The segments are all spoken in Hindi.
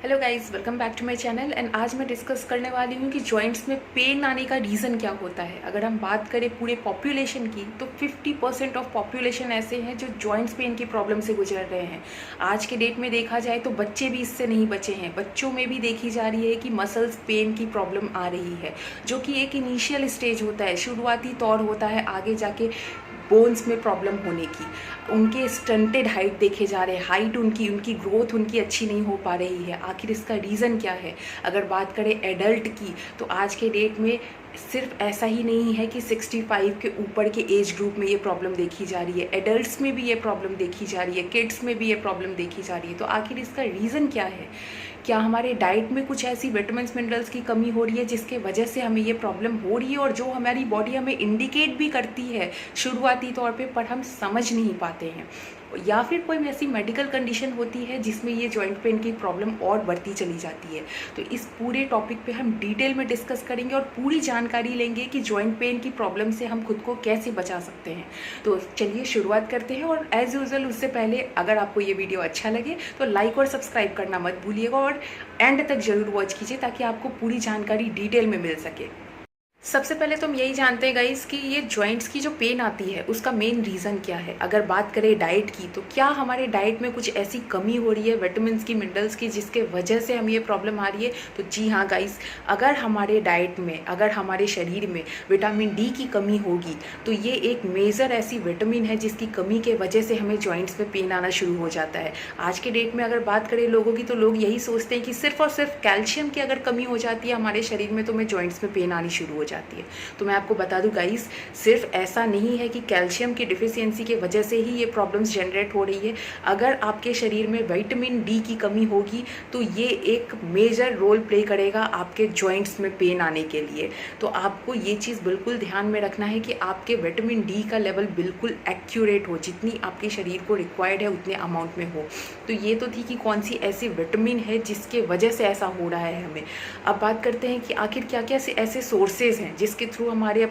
Hello guys, welcome back to my channel. And आज मैं डिस्कस करने वाली हूँ कि जॉइंट्स में पेन आने का रीज़न क्या होता है। अगर हम बात करें पूरे पॉपुलेशन की तो 50% ऑफ पॉपुलेशन ऐसे हैं जो जॉइंट्स पेन की प्रॉब्लम से गुजर रहे हैं। आज के डेट में देखा जाए तो बच्चे भी इससे नहीं बचे हैं। बच्चों में भी देखी जा रही है कि मसल्स पेन की प्रॉब्लम आ रही है, जो कि एक इनिशियल स्टेज होता है, शुरुआती तौर होता है आगे जाके बोन्स में प्रॉब्लम होने की। उनके स्टंटेड हाइट देखे जा रहे हैं, हाइट उनकी ग्रोथ उनकी अच्छी नहीं हो पा रही है। आखिर इसका रीज़न क्या है? अगर बात करें एडल्ट की तो आज के डेट में सिर्फ ऐसा ही नहीं है कि 65 के ऊपर के एज ग्रुप में ये प्रॉब्लम देखी जा रही है, एडल्ट्स में भी ये प्रॉब्लम देखी जा रही है, किड्स में भी ये प्रॉब्लम देखी जा रही है। तो आखिर इसका रीज़न क्या है? क्या हमारे डाइट में कुछ ऐसी विटामिन्स मिनरल्स की कमी हो रही है जिसके वजह से हमें ये प्रॉब्लम हो रही है, और जो हमारी बॉडी हमें इंडिकेट भी करती है शुरुआती तौर पे, पर हम समझ नहीं पाते हैं? या फिर कोई ऐसी मेडिकल कंडीशन होती है जिसमें ये जॉइंट पेन की प्रॉब्लम और बढ़ती चली जाती है? तो इस पूरे टॉपिक पे हम डिटेल में डिस्कस करेंगे और पूरी जानकारी लेंगे कि जॉइंट पेन की प्रॉब्लम से हम खुद को कैसे बचा सकते हैं। तो चलिए शुरुआत करते हैं। और एज यूजुअल उससे पहले अगर आपको ये वीडियो अच्छा लगे तो लाइक और सब्सक्राइब करना मत भूलिएगा, और एंड तक जरूर वॉच कीजिए ताकि आपको पूरी जानकारी डिटेल में मिल सके। सबसे पहले तो हम यही जानते हैं गाइस कि ये जॉइंट्स की जो पेन आती है उसका मेन रीज़न क्या है। अगर बात करें डाइट की तो क्या हमारे डाइट में कुछ ऐसी कमी हो रही है विटामिन्स की, मिनरल्स की, जिसके वजह से हमें ये प्रॉब्लम आ रही है? तो जी हाँ गाइस, अगर हमारे डाइट में, अगर हमारे शरीर में विटामिन डी की कमी होगी तो ये एक मेजर ऐसी विटामिन है जिसकी कमी के वजह से हमें जॉइंट्स में पेन आना शुरू हो जाता है। आज के डेट में अगर बात करें लोगों की तो लोग यही सोचते हैं कि सिर्फ और सिर्फ कैल्शियम की अगर कमी हो जाती है हमारे शरीर में तो हमें जॉइंट्स में पेन आनी शुरू हो जाती है। तो मैं आपको बता दूं गाइस, सिर्फ ऐसा नहीं है कि कैल्शियम की डिफिशियंसी की वजह से ही ये प्रॉब्लम्स जनरेट हो रही है। अगर आपके शरीर में विटामिन डी की कमी होगी तो ये एक मेजर रोल प्ले करेगा आपके जॉइंट्स में पेन आने के लिए। तो आपको ये चीज़ बिल्कुल ध्यान में रखना है कि आपके विटामिन डी का लेवल बिल्कुल एक्यूरेट हो, जितनी आपके शरीर को रिक्वायर्ड है उतने अमाउंट में हो। तो ये तो थी कि कौन सी ऐसी विटामिन है जिसके वजह से ऐसा हो रहा है हमें। अब बात करते हैं कि आखिर क्या क्या ऐसे सोर्सेज हैं जिसके थ्रू हमारे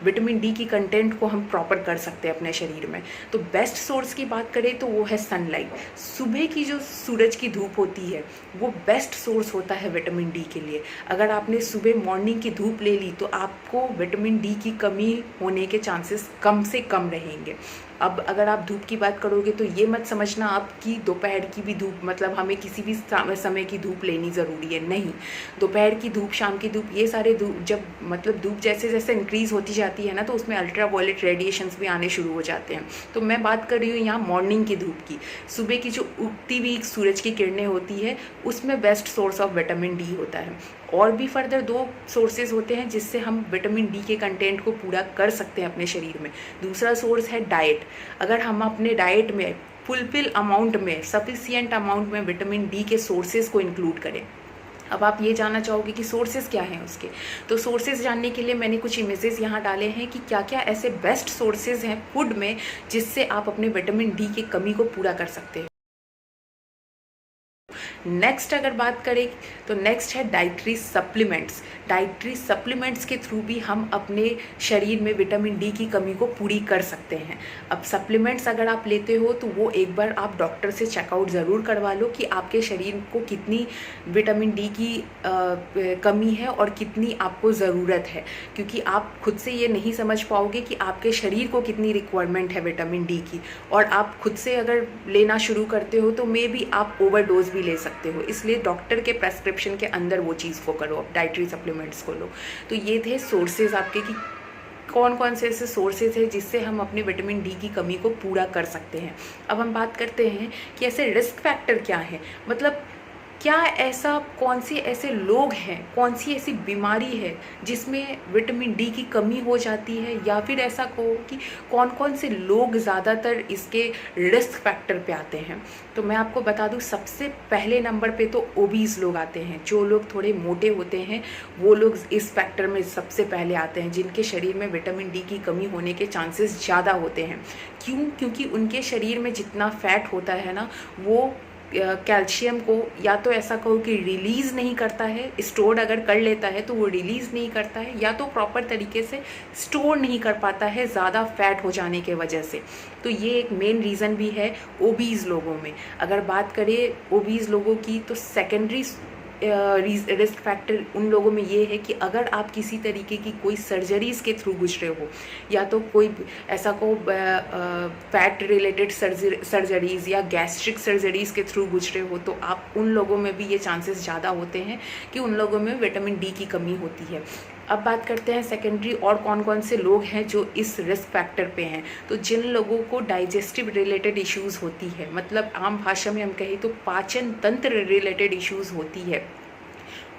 विटामिन डी की कंटेंट को हम प्रॉपर कर सकते हैं अपने शरीर में। तो बेस्ट सोर्स की बात करें तो वो है सनलाइट। सुबह की जो सूरज की धूप होती है वो बेस्ट सोर्स होता है विटामिन डी के लिए। अगर आपने सुबह मॉर्निंग की धूप ले ली तो आपको विटामिन डी की कमी होने के चांसेस कम से कम रहेंगे। अब अगर आप धूप की बात करोगे तो ये मत समझना आपकी दोपहर की भी धूप, मतलब हमें किसी भी समय की धूप लेनी ज़रूरी है, नहीं। दोपहर की धूप, शाम की धूप, ये सारे धूप जब मतलब धूप जैसे जैसे इंक्रीज़ होती जाती है ना तो उसमें अल्ट्रा वायलेट रेडिएशंस भी आने शुरू हो जाते हैं। तो मैं बात कर रही हूँ यहाँ मॉर्निंग की धूप की। सुबह की जो उगती हुई सूरज की किरणें होती है उसमें best source of vitamin D होता है। और भी फर्दर दो सोर्सेज होते हैं जिससे हम विटामिन डी के कंटेंट को पूरा कर सकते हैं अपने शरीर में। दूसरा सोर्स है डाइट। अगर हम अपने डाइट में फुलफिल अमाउंट में, सफिशिएंट अमाउंट में विटामिन डी के सोर्सेज को इंक्लूड करें। अब आप ये जानना चाहोगे कि सोर्सेज क्या हैं उसके, तो सोर्सेज जानने के लिए मैंने कुछ इमेजेस यहाँ डाले हैं कि क्या क्या ऐसे बेस्ट सोर्सेज हैं फूड में जिससे आप अपने विटामिन डी की कमी को पूरा कर सकते हैं। नेक्स्ट अगर बात करें तो नेक्स्ट है डाइटरी सप्लीमेंट्स। डाइटरी सप्लीमेंट्स के थ्रू भी हम अपने शरीर में विटामिन डी की कमी को पूरी कर सकते हैं। अब सप्लीमेंट्स अगर आप लेते हो तो वो एक बार आप डॉक्टर से चेकआउट ज़रूर करवा लो कि आपके शरीर को कितनी विटामिन डी की कमी है और कितनी आपको ज़रूरत है, क्योंकि आप खुद से ये नहीं समझ पाओगे कि आपके शरीर को कितनी रिक्वायरमेंट है विटामिन डी की, और आप खुद से अगर लेना शुरू करते हो तो मे बी आप ओवरडोज भी ले सकते हो। इसलिए डॉक्टर के प्रेस्क्रिप्शन के अंदर वो चीज़ को करो, डाइटरी सप्लीमेंट्स को लो। तो ये थे सोर्सेज आपके कि कौन कौन से ऐसे सोर्सेज हैं जिससे हम अपने विटामिन डी की कमी को पूरा कर सकते हैं। अब हम बात करते हैं कि ऐसे रिस्क फैक्टर क्या हैं, मतलब क्या ऐसा, कौन से ऐसे लोग हैं, कौन सी ऐसी बीमारी है जिसमें विटामिन डी की कमी हो जाती है, या फिर ऐसा कहो कि कौन कौन से लोग ज़्यादातर इसके रिस्क फैक्टर पे आते हैं। तो मैं आपको बता दूं, सबसे पहले नंबर पे तो ओबीज लोग आते हैं। जो लोग थोड़े मोटे होते हैं वो लोग इस फैक्टर में सबसे पहले आते हैं, जिनके शरीर में विटामिन डी की कमी होने के चांसेस ज़्यादा होते हैं। क्यों? क्योंकि उनके शरीर में जितना फैट होता है ना वो कैल्शियम को या तो ऐसा कहो कि रिलीज़ नहीं करता है, स्टोर अगर कर लेता है तो वो रिलीज़ नहीं करता है, या तो प्रॉपर तरीके से स्टोर नहीं कर पाता है ज़्यादा फैट हो जाने के वजह से। तो ये एक मेन रीज़न भी है ओबीज़ लोगों में। अगर बात करें ओबीज़ लोगों की तो सेकेंडरी रिस्क फैक्टर उन लोगों में ये है कि अगर आप किसी तरीके की कोई सर्जरीज़ के थ्रू गुजरे हो, या तो कोई ऐसा को फैट रिलेटेड सर्जरीज़ या गैस्ट्रिक सर्जरीज़ के थ्रू गुजरे हो, तो आप उन लोगों में भी ये चांसेस ज़्यादा होते हैं कि उन लोगों में विटामिन डी की कमी होती है। अब बात करते हैं सेकेंडरी और कौन कौन से लोग हैं जो इस रिस्क फैक्टर पे हैं। तो जिन लोगों को डाइजेस्टिव रिलेटेड इश्यूज़ होती है, मतलब आम भाषा में हम कहें तो पाचन तंत्र रिलेटेड इश्यूज़ होती है,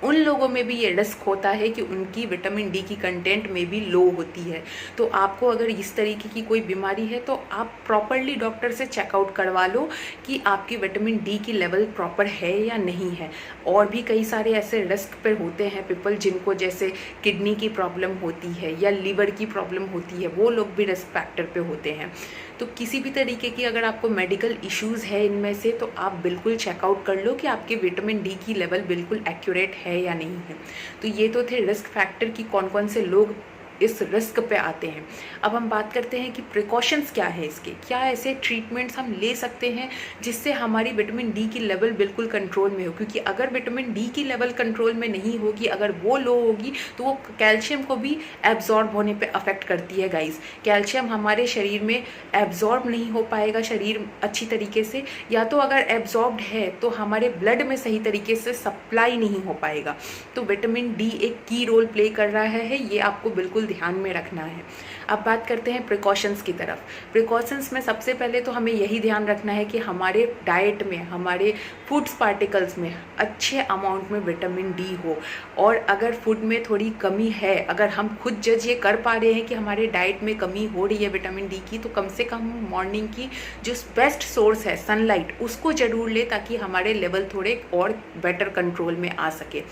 उन लोगों में भी ये रिस्क होता है कि उनकी विटामिन डी की कंटेंट में भी लो होती है। तो आपको अगर इस तरीके की कोई बीमारी है तो आप प्रॉपरली डॉक्टर से चेकआउट करवा लो कि आपकी विटामिन डी की लेवल प्रॉपर है या नहीं है। और भी कई सारे ऐसे रिस्क पर होते हैं पीपल जिनको जैसे किडनी की प्रॉब्लम होती है या लीवर की प्रॉब्लम होती है, वो लोग भी रिस्क फैक्टर पे होते हैं। तो किसी भी तरीके की अगर आपको मेडिकल इश्यूज़ है इनमें से, तो आप बिल्कुल चेकआउट कर लो कि आपके विटामिन डी की लेवल बिल्कुल एक्यूरेट है या नहीं है। तो ये तो थे रिस्क फैक्टर कि कौन कौन से लोग इस रिस्क पे आते हैं। अब हम बात करते हैं कि प्रिकॉशंस क्या है इसके, क्या ऐसे ट्रीटमेंट्स हम ले सकते हैं जिससे हमारी विटामिन डी की लेवल बिल्कुल कंट्रोल में हो। क्योंकि अगर विटामिन डी की लेवल कंट्रोल में नहीं होगी, अगर वो लो होगी, तो वो कैल्शियम को भी एब्जॉर्ब होने पे अफेक्ट करती है गाइस। कैल्शियम हमारे शरीर में एब्जॉर्ब नहीं हो पाएगा शरीर अच्छी तरीके से, या तो अगर एब्जॉर्ब्ड है तो हमारे ब्लड में सही तरीके से सप्लाई नहीं हो पाएगा। तो विटामिन डी एक की रोल प्ले कर रहा है, ये आपको बिल्कुल ध्यान में रखना है। अब बात करते हैं प्रिकॉशंस की तरफ। प्रिकॉशंस में सबसे पहले तो हमें यही ध्यान रखना है कि हमारे डाइट में, हमारे फूड्स पार्टिकल्स में अच्छे अमाउंट में विटामिन डी हो। और अगर फूड में थोड़ी कमी है, अगर हम खुद जज ये कर पा रहे हैं कि हमारे डाइट में कमी हो रही है विटामिन डी की, तो कम से कम मॉर्निंग की जो बेस्ट सोर्स है सनलाइट, उसको जरूर ले ताकि हमारे लेवल थोड़े और बेटर कंट्रोल में आ सके।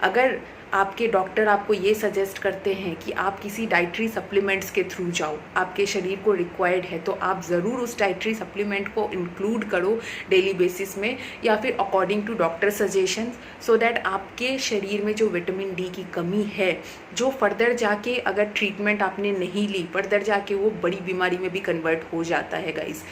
अगर आपके डॉक्टर आपको ये सजेस्ट करते हैं कि आप किसी डाइटरी सप्लीमेंट्स के थ्रू जाओ, आपके शरीर को रिक्वायर्ड है, तो आप ज़रूर उस डाइटरी सप्लीमेंट को इंक्लूड करो डेली बेसिस में, या फिर according to doctor suggestion, so that आपके शरीर में जो विटामिन डी की कमी है, जो फर्दर जाके अगर ट्रीटमेंट आपने नहीं ली, फर्दर जाके वो बड़ी बीमारी में भी कन्वर्ट हो जाता है गाइस।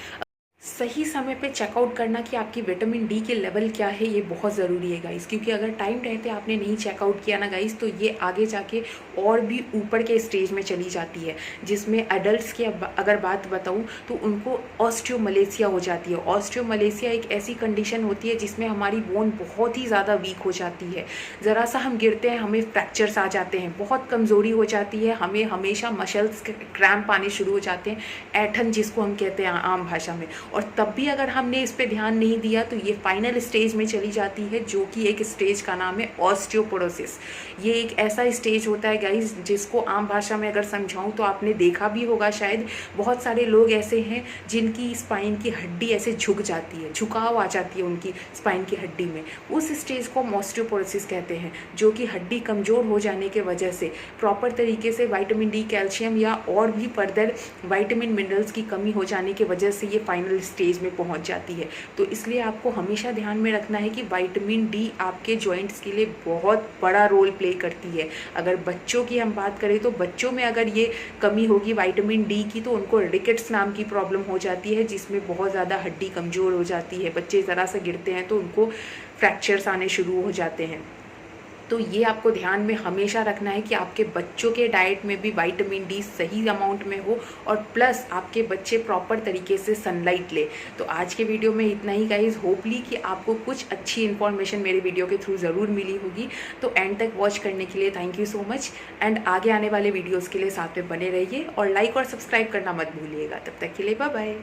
सही समय पे चेकआउट करना कि आपकी विटामिन डी के लेवल क्या है, ये बहुत ज़रूरी है गाइस। क्योंकि अगर टाइम रहते आपने नहीं चेकआउट किया ना गाइस, तो ये आगे जाके और भी ऊपर के स्टेज में चली जाती है, जिसमें एडल्ट्स की अगर बात बताऊं तो उनको ऑस्टियोमलेशिया हो जाती है। ऑस्टियोमलेशिया एक ऐसी कंडीशन होती है जिसमें हमारी बोन बहुत ही ज़्यादा वीक हो जाती है। ज़रा सा हम गिरते हैं, हमें फ्रैक्चर्स आ जाते हैं, बहुत कमज़ोरी हो जाती है, हमें हमेशा मसल्स क्रैम्प आने शुरू हो जाते हैं, ऐठन जिसको हम कहते हैं आम भाषा में। और तब भी अगर हमने इस पे ध्यान नहीं दिया तो ये फाइनल स्टेज में चली जाती है, जो कि एक स्टेज का नाम है ऑस्टियोपोरोसिस। ये एक ऐसा स्टेज होता है गाइस जिसको आम भाषा में अगर समझाऊं तो आपने देखा भी होगा शायद, बहुत सारे लोग ऐसे हैं जिनकी स्पाइन की हड्डी ऐसे झुक जाती है, झुकाव आ जाती है उनकी स्पाइन की हड्डी में। उस स्टेज को ऑस्टियोपोरोसिस कहते हैं, जो कि हड्डी कमज़ोर हो जाने के वजह से प्रॉपर तरीके से विटामिन डी, कैल्शियम या और भी फर्दर विटामिन मिनरल्स की कमी हो जाने की वजह से ये फाइनल स्टेज में पहुंच जाती है। तो इसलिए आपको हमेशा ध्यान में रखना है कि विटामिन डी आपके जॉइंट्स के लिए बहुत बड़ा रोल प्ले करती है। अगर बच्चों की हम बात करें तो बच्चों में अगर ये कमी होगी विटामिन डी की, तो उनको रिकेट्स नाम की प्रॉब्लम हो जाती है, जिसमें बहुत ज़्यादा हड्डी कमज़ोर हो जाती है। बच्चे ज़रा सा गिरते हैं तो उनको फ्रैक्चर्स आने शुरू हो जाते हैं। तो ये आपको ध्यान में हमेशा रखना है कि आपके बच्चों के डाइट में भी विटामिन डी सही अमाउंट में हो, और प्लस आपके बच्चे प्रॉपर तरीके से सनलाइट ले। तो आज के वीडियो में इतना ही गाइज। होपली कि आपको कुछ अच्छी इन्फॉर्मेशन मेरे वीडियो के थ्रू ज़रूर मिली होगी। तो एंड तक वॉच करने के लिए thank you so much, and आगे आने वाले वीडियोज़ के लिए साथ में बने रहिए और लाइक और सब्सक्राइब करना मत भूलिएगा। तब तक के लिए बाय बाय।